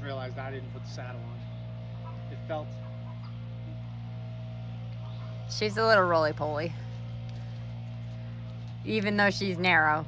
realize I didn't put the saddle on. It felt. She's a little roly-poly. Even though she's narrow.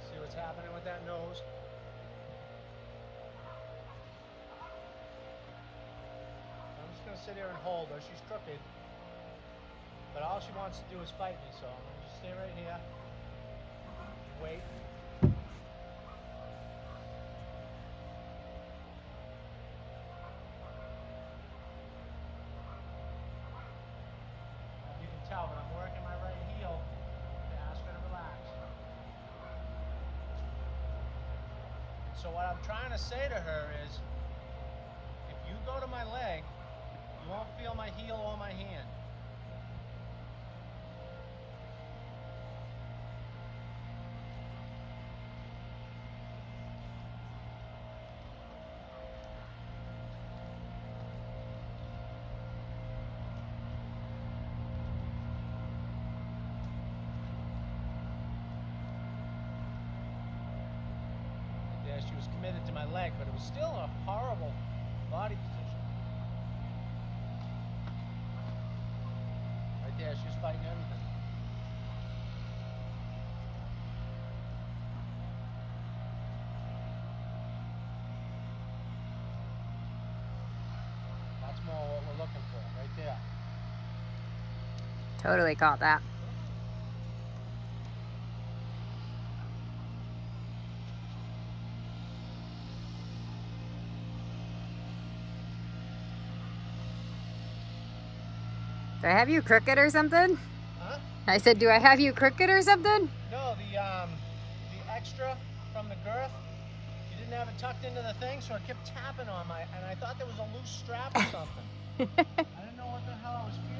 See what's happening with that nose? I'm just gonna sit here and hold her. She's crooked. But all she wants to do is fight me, so I'm gonna just stay right here. Wait. You can tell, but I'm working my right heel to ask her to relax. So what I'm trying to say to her is, if you go to my leg, you won't feel my heel or my hand. Yeah, she was committed to my leg, but it was still a horrible body position. Right there, she was fighting everything. That's more what we're looking for, right there. Totally caught that. Do I have you crooked or something? Huh? I said, do I have you crooked or something? No, the extra from the girth, you didn't have it tucked into the thing, so it kept tapping on my, and I thought there was a loose strap or something. I didn't know what the hell I was feeling.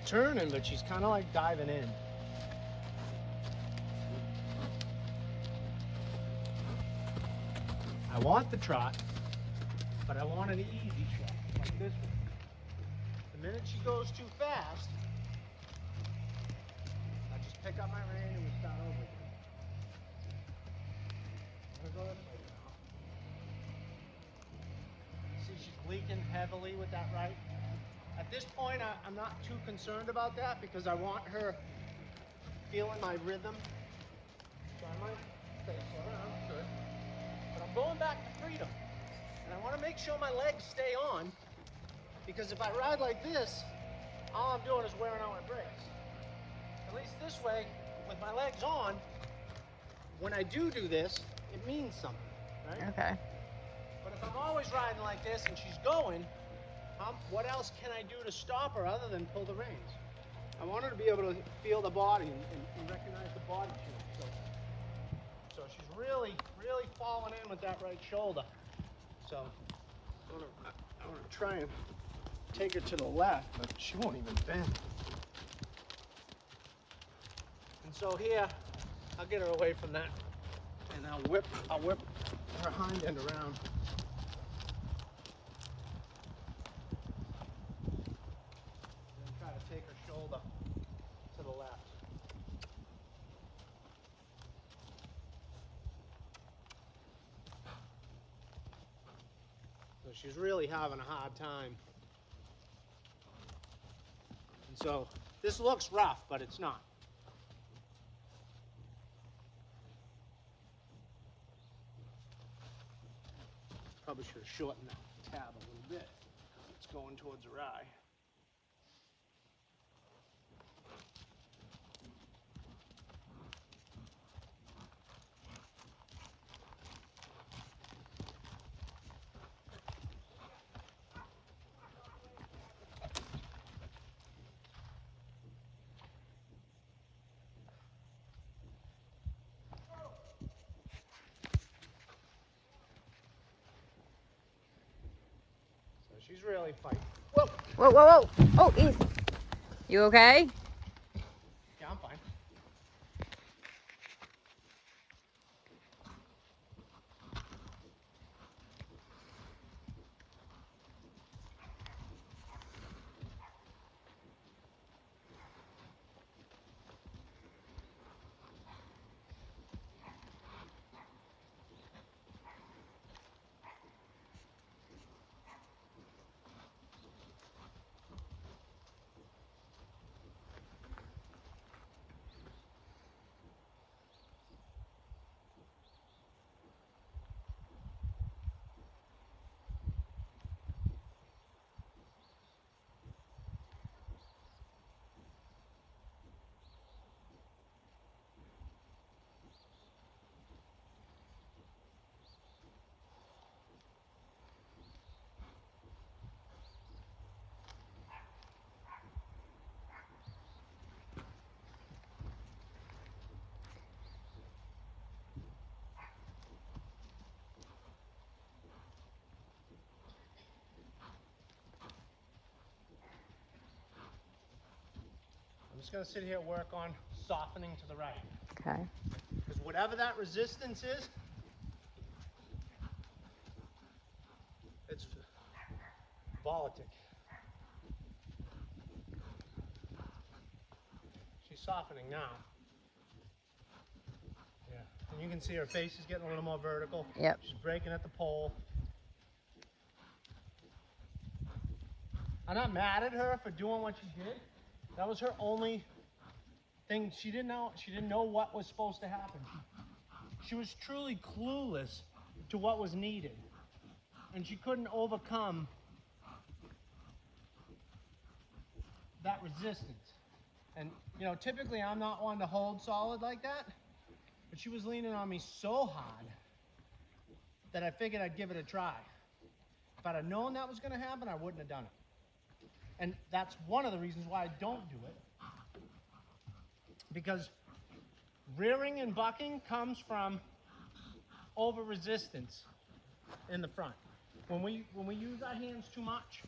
Turning, but she's kind of like diving in. I want the trot, but I want an easy trot, like this one. The minute she goes too fast, I just pick up my rein and we start over again. I'm gonna go this way now. See, she's leaking heavily with that right. At this point, I'm not too concerned about that because I want her feeling my rhythm. So I might stay slow down, good. But I'm going back to freedom. And I want to make sure my legs stay on, because if I ride like this, all I'm doing is wearing out my brakes. At least this way, with my legs on, when I do this, it means something, right? Okay. But if I'm always riding like this and she's going, what else can I do to stop her other than pull the reins? I want her to be able to feel the body and recognize the body change. So she's really, really falling in with that right shoulder. So I want to try and take her to the left, but she won't even bend. And so here, I'll get her away from that, and I'll whip her hind end around. And try to take her shoulder to the left. So she's really having a hard time. And so this looks rough, but it's not. Probably should have shortened that tab a little bit. It's going towards her eye. So she's really fighting. Whoa! Whoa, whoa, whoa. Oh, easy. You okay? Yeah, I'm fine. I'm just going to sit here and work on softening to the right. Okay. Because whatever that resistance is, it's volatic. She's softening now. Yeah. And you can see her face is getting a little more vertical. Yep. She's breaking at the pole. I'm not mad at her for doing what she did. That was her only thing. She didn't know what was supposed to happen. She was truly clueless to what was needed. And she couldn't overcome that resistance. And you know, typically I'm not one to hold solid like that, but she was leaning on me so hard that I figured I'd give it a try. If I'd have known that was going to happen, I wouldn't have done it. And that's one of the reasons why I don't do it. Because rearing and bucking comes from over resistance in the front. When we use our hands too much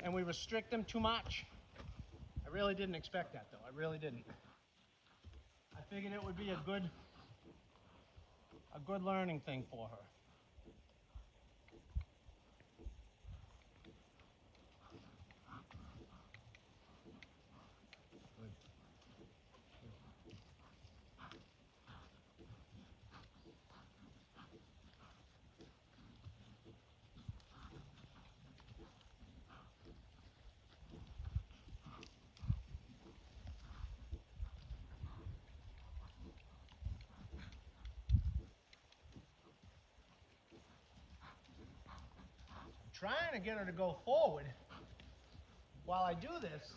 and we restrict them too much, I really didn't expect that though. I really didn't. I figured it would be a good learning thing for her. trying to get her to go forward while I do this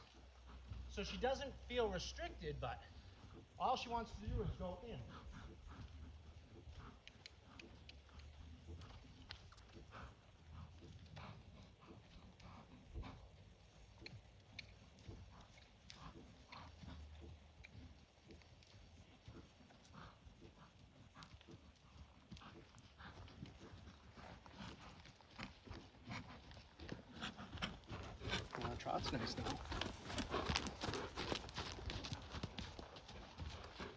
so she doesn't feel restricted, but all she wants to do is go in. Well, trot's nice now.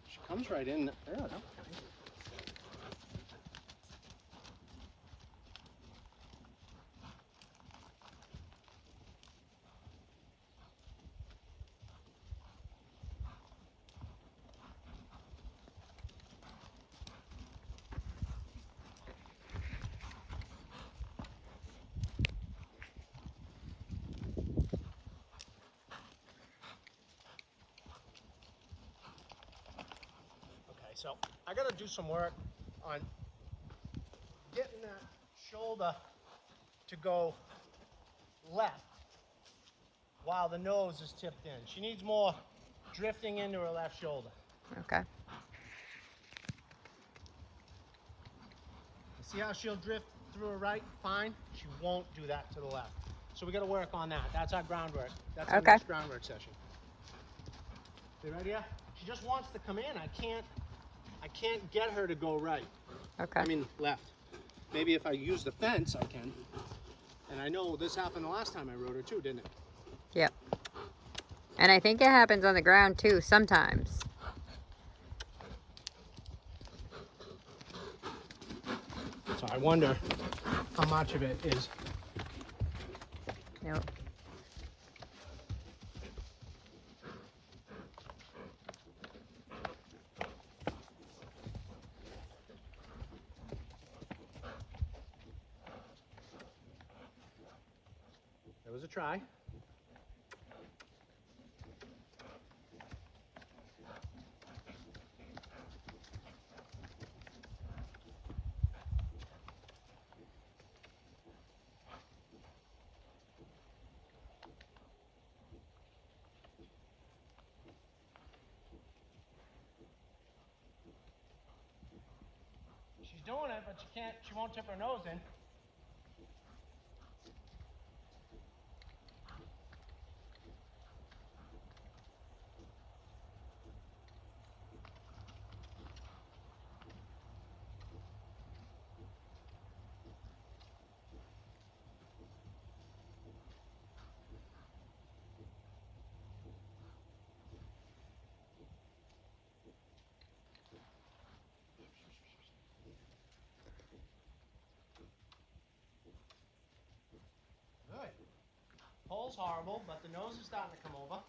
She comes right in. Yeah, that was nice. So I got to do some work on getting that shoulder to go left while the nose is tipped in. She needs more drifting into her left shoulder. Okay. See how she'll drift through her right? Fine. She won't do that to the left. So we got to work on that. That's our groundwork. That's our next groundwork session. You ready? Yeah? She just wants to come in. I can't get her to go right. Okay. I mean left. Maybe if I use the fence, I can. And I know this happened the last time I rode her too, didn't it? Yep. And I think it happens on the ground too sometimes. So I wonder how much of it is. Nope. There was a try. She's doing it, but she won't tip her nose in. Good. Pole's horrible, but the nose is starting to come over.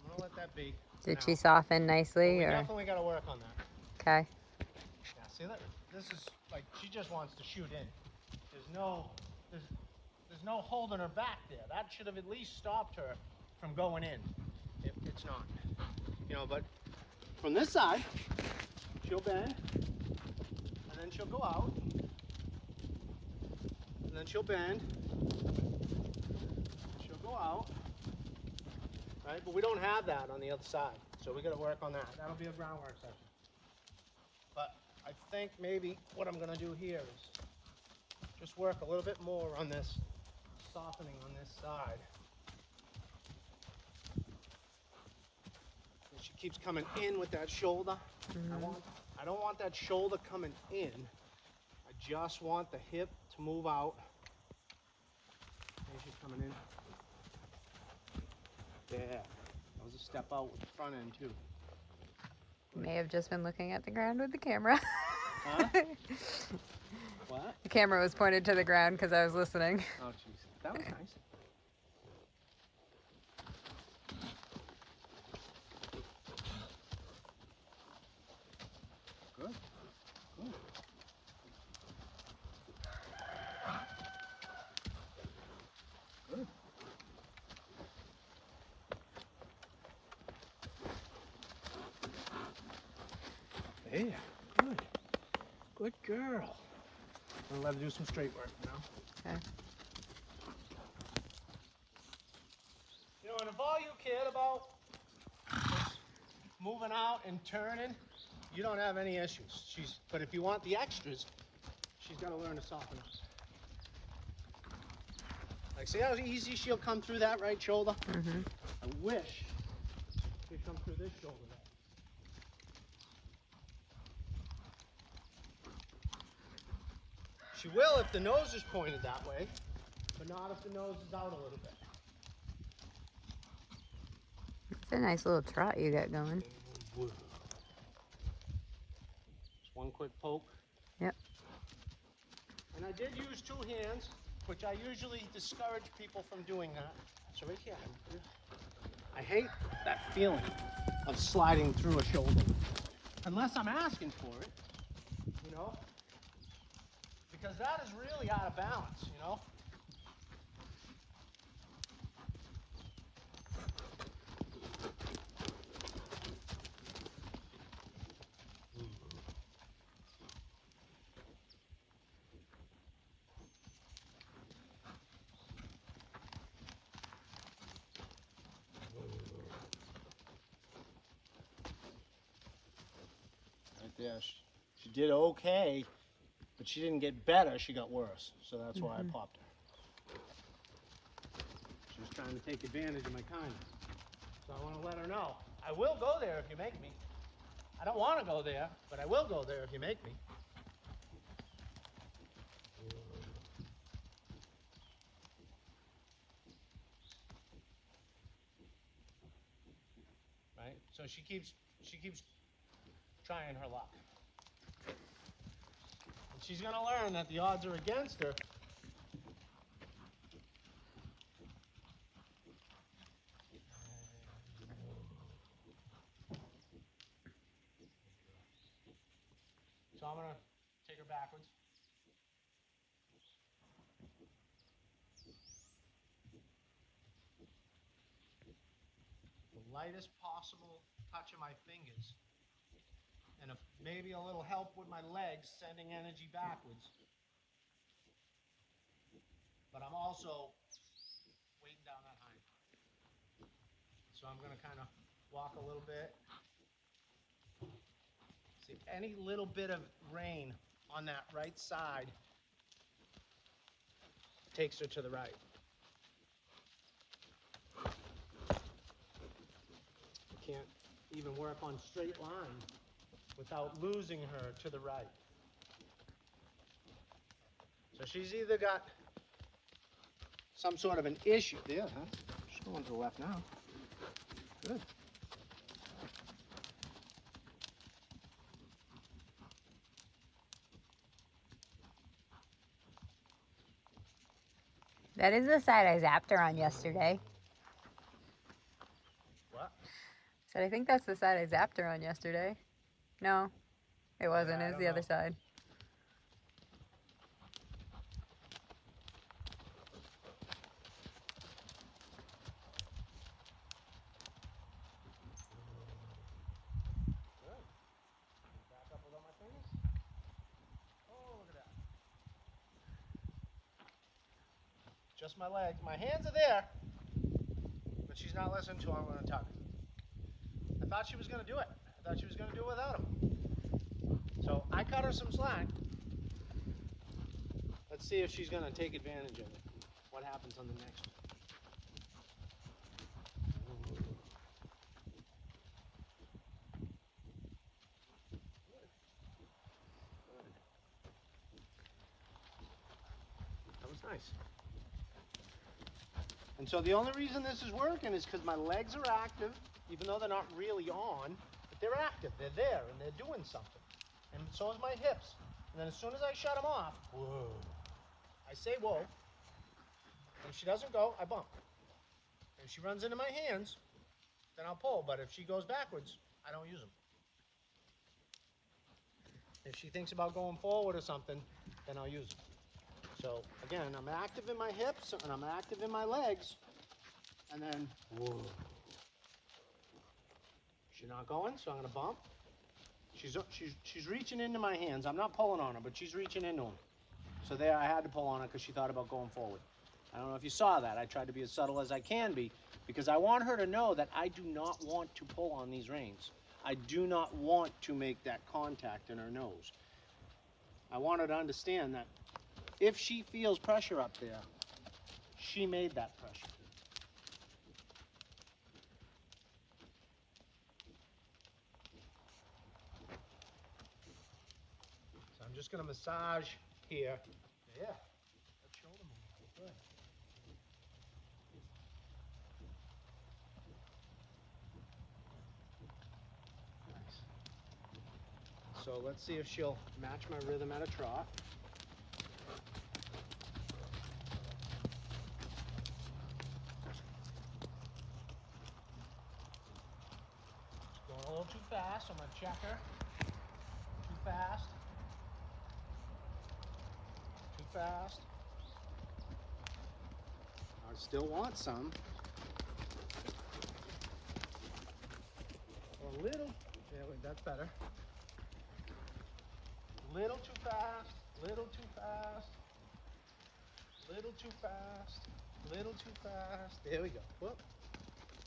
I'm gonna let that be. Did she soften nicely? We or? definitely got to work on that. Okay. Yeah, see that? This is like she just wants to shoot in. There's no holding her back there. That should have at least stopped her from going in. It's not, But from this side, she'll bend, and then she'll go out, and then she'll bend. She'll go out, right? But we don't have that on the other side, so we got to work on that. That'll be a groundwork session. But I think maybe what I'm going to do here is just work a little bit more on this softening on this side. And she keeps coming in with that shoulder. Mm-hmm. I don't want that shoulder coming in. I just want the hip to move out. There she's coming in. Yeah, that was a step out with the front end too. May have just been looking at the ground with the camera. Huh? What? The camera was pointed to the ground because I was listening. Oh, jeez. That was nice. Good. Good. Good. There. Good. Good girl. I'm gonna let her do some straight work now. Okay. You know, and if all you cared about was moving out and turning, you don't have any issues. But if you want the extras, she's got to learn to soften up. Like, see how easy she'll come through that right shoulder? Mm-hmm. I wish she'd come through this shoulder. She will if the nose is pointed that way, but not if the nose is out a little bit. It's a nice little trot you got going. Just one quick poke. Yep. And I did use two hands, which I usually discourage people from doing that. So right here, I hate that feeling of sliding through a shoulder. Unless I'm asking for it, you know? Because that is really out of balance, you know? Right there. She did okay, but she didn't get better, she got worse. So that's why I popped her. She was trying to take advantage of my kindness. So I want to let her know, I will go there if you make me. I don't want to go there, but I will go there if you make me. Right? So she keeps trying her luck. And she's going to learn that the odds are against her. So I'm going to take her backwards. The lightest possible touch of my fingers. And maybe a little help with my legs, sending energy backwards. But I'm also weighting down that hind. So I'm going to kind of walk a little bit. See, any little bit of rein on that right side takes her to the right. You can't even work on straight line without losing her to the right. So she's either got some sort of an issue there, huh? She's going to the left now. Good. That is the side I zapped her on yesterday. What? Said I think that's the side I zapped her on yesterday. No, it wasn't. Yeah, It was the other side. Good. Back up with all my fingers. Oh, look at that. Just my legs. My hands are there, but she's not listening to I'm going to tug. I thought she was going to do it. I thought she was going to do it without him. So I cut her some slack. Let's see if she's going to take advantage of it. What happens on the next one? That was nice. And so the only reason this is working is because my legs are active, even though they're not really on, but they're active. They're there and they're doing something. And so is my hips. And then as soon as I shut them off, whoa, I say whoa. And if she doesn't go, I bump. And if she runs into my hands, then I'll pull. But if she goes backwards, I don't use them. If she thinks about going forward or something, then I'll use it. So again, I'm active in my hips and I'm active in my legs. And then, whoa. She's not going, so I'm gonna bump. She's reaching into my hands. I'm not pulling on her, but she's reaching into them. So there, I had to pull on her because she thought about going forward. I don't know if you saw that. I tried to be as subtle as I can be because I want her to know that I do not want to pull on these reins. I do not want to make that contact in her nose. I want her to understand that if she feels pressure up there, she made that pressure. So I'm just gonna massage here. Yeah, that shoulder movement, good. Nice. So let's see if she'll match my rhythm at a trot. Going a little too fast, so I'm gonna check her. Too fast. Too fast. I still want some. A little, yeah, wait, that's better. Little too fast, little too fast, little too fast, little too fast. There we go. Whoop.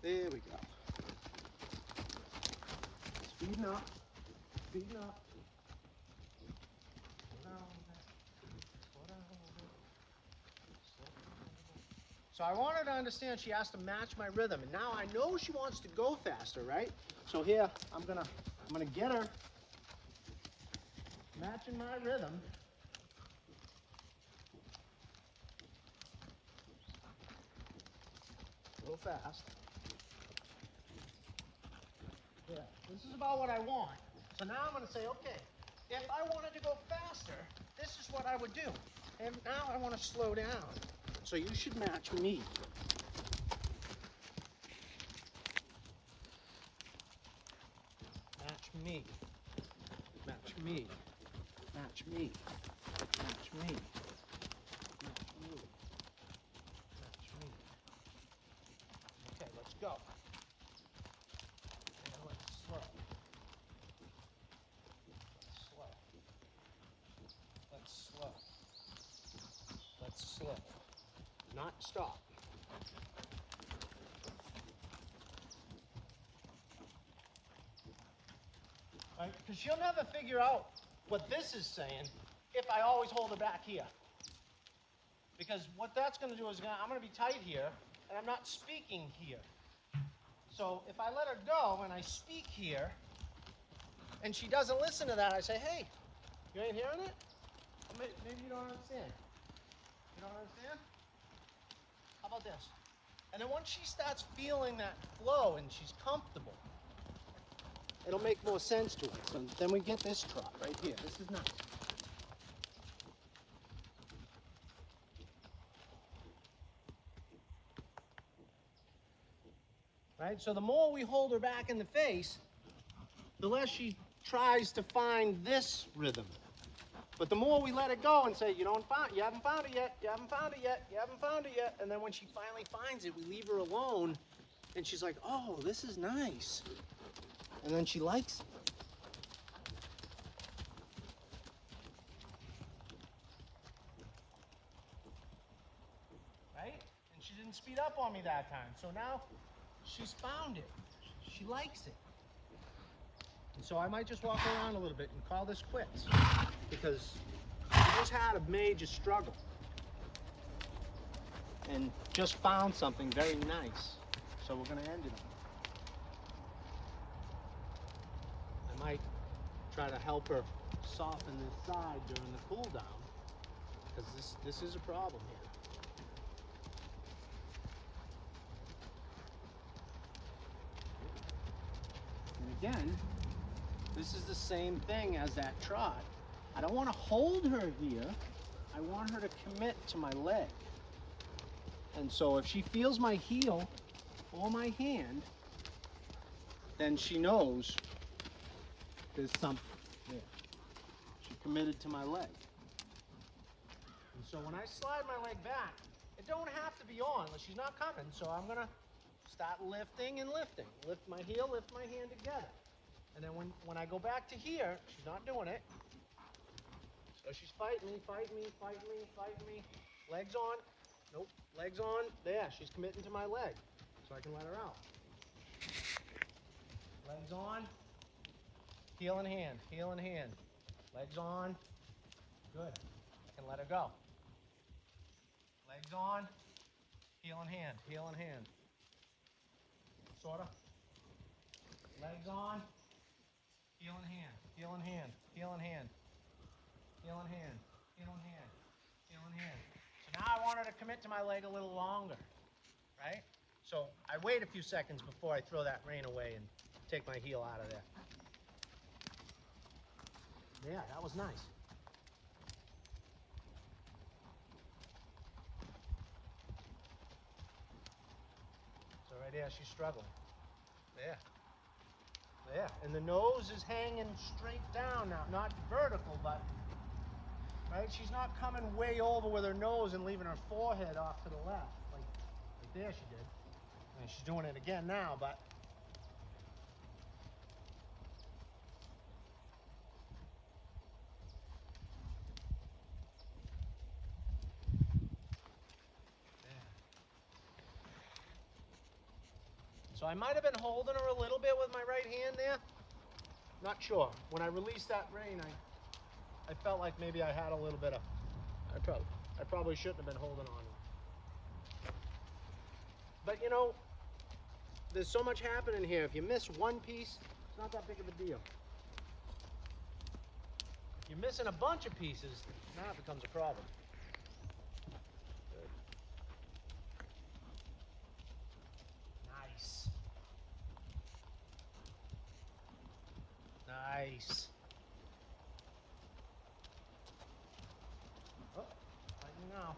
There we go. Speeding up, speeding up. So I want her to understand she has to match my rhythm. And now I know she wants to go faster, right? So here, I'm gonna get her matching my rhythm. A little fast. Yeah, this is about what I want. So now I'm gonna say, okay, if I wanted to go faster, this is what I would do. And now I wanna slow down. So you should match me. Match me. Match me. Match me. Match me. Match me. Match me. Okay, let's go. And let's slow. Let's slow. Let's slow. Let's slow. Not stop. Right? Because she'll never figure out what this is saying if I always hold her back here. Because what that's going to do is I'm going to be tight here, and I'm not speaking here. So if I let her go and I speak here, and she doesn't listen to that, I say, hey, you ain't hearing it? Maybe you don't understand. You don't understand? How about this? And then once she starts feeling that flow and she's comfortable, it'll make more sense to her. So then we get this trot right here. This is nice. Right? So the more we hold her back in the face, the less she tries to find this rhythm. But the more we let it go and say, you haven't found it yet, you haven't found it yet, you haven't found it yet, and then when she finally finds it, we leave her alone, and she's like, oh, this is nice. And then she likes it. Right? And she didn't speed up on me that time. So now she's found it. She likes it. And so I might just walk around a little bit and call this quits. Because we just had a major struggle. And just found something very nice. So we're going to end it on. I might try to help her soften this side during the cool down. Because this is a problem here. And again, this is the same thing as that trot. I don't want to hold her here. I want her to commit to my leg. And so if she feels my heel or my hand, then she knows there's something there. committed to my leg. And so when I slide my leg back, it don't have to be on, she's not coming, so I'm gonna start lifting and lifting. Lift my heel, lift my hand together. And then when I go back to here, she's not doing it. So she's fighting me, fighting me, fighting me, fighting me. Legs on. Nope, legs on. There, she's committing to my leg. So I can let her out. Legs on. Heel in hand, heel in hand. Legs on. Good. I can let her go. Legs on. Heel in hand, heel in hand. Sorta. Legs on. Heel in hand, heel in hand, heel in hand. Heel in hand, heel in hand, heel in hand. So now I want her to commit to my leg a little longer, right? So I wait a few seconds before I throw that rein away and take my heel out of there. Yeah, that was nice. So right there, she's struggling. There. There. And the nose is hanging straight down now. Not vertical, but, right? She's not coming way over with her nose and leaving her forehead off to the left. Like there she did. And she's doing it again now, but so I might have been holding her a little bit with my right hand there. Not sure. When I released that rein, I felt like maybe I had a little bit of, I probably shouldn't have been holding on. But you know, there's so much happening here. If you miss one piece, it's not that big of a deal. If you're missing a bunch of pieces, now it becomes a problem. Good. Nice. Nice. Oh, fighting now.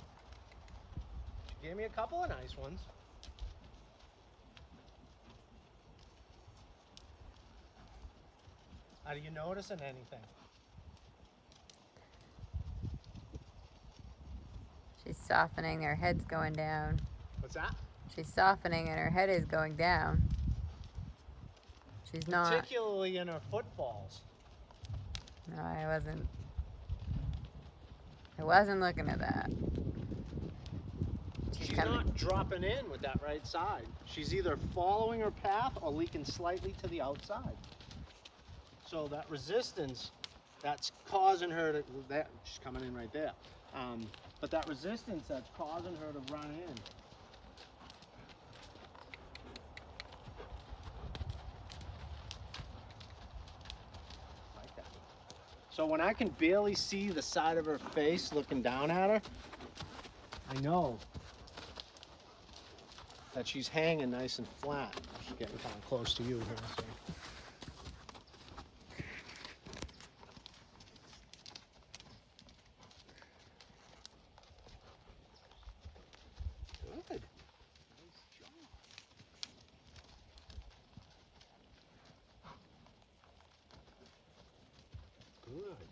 She gave me a couple of nice ones. Are you noticing anything? She's softening, her head's going down. What's that? She's softening and her head is going down. She's not. Particularly in her footballs. No, I wasn't looking at that. She's not dropping in with that right side. She's either following her path or leaking slightly to the outside. So that resistance, that's causing her to, she's coming in right there. But that resistance that's causing her to run in. Like that. So when I can barely see the side of her face looking down at her, I know that she's hanging nice and flat. She's getting kind of close to you here. So. Good. Nice job. Good.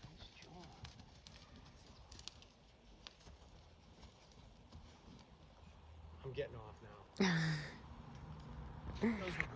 Nice job. I'm getting off now. Those were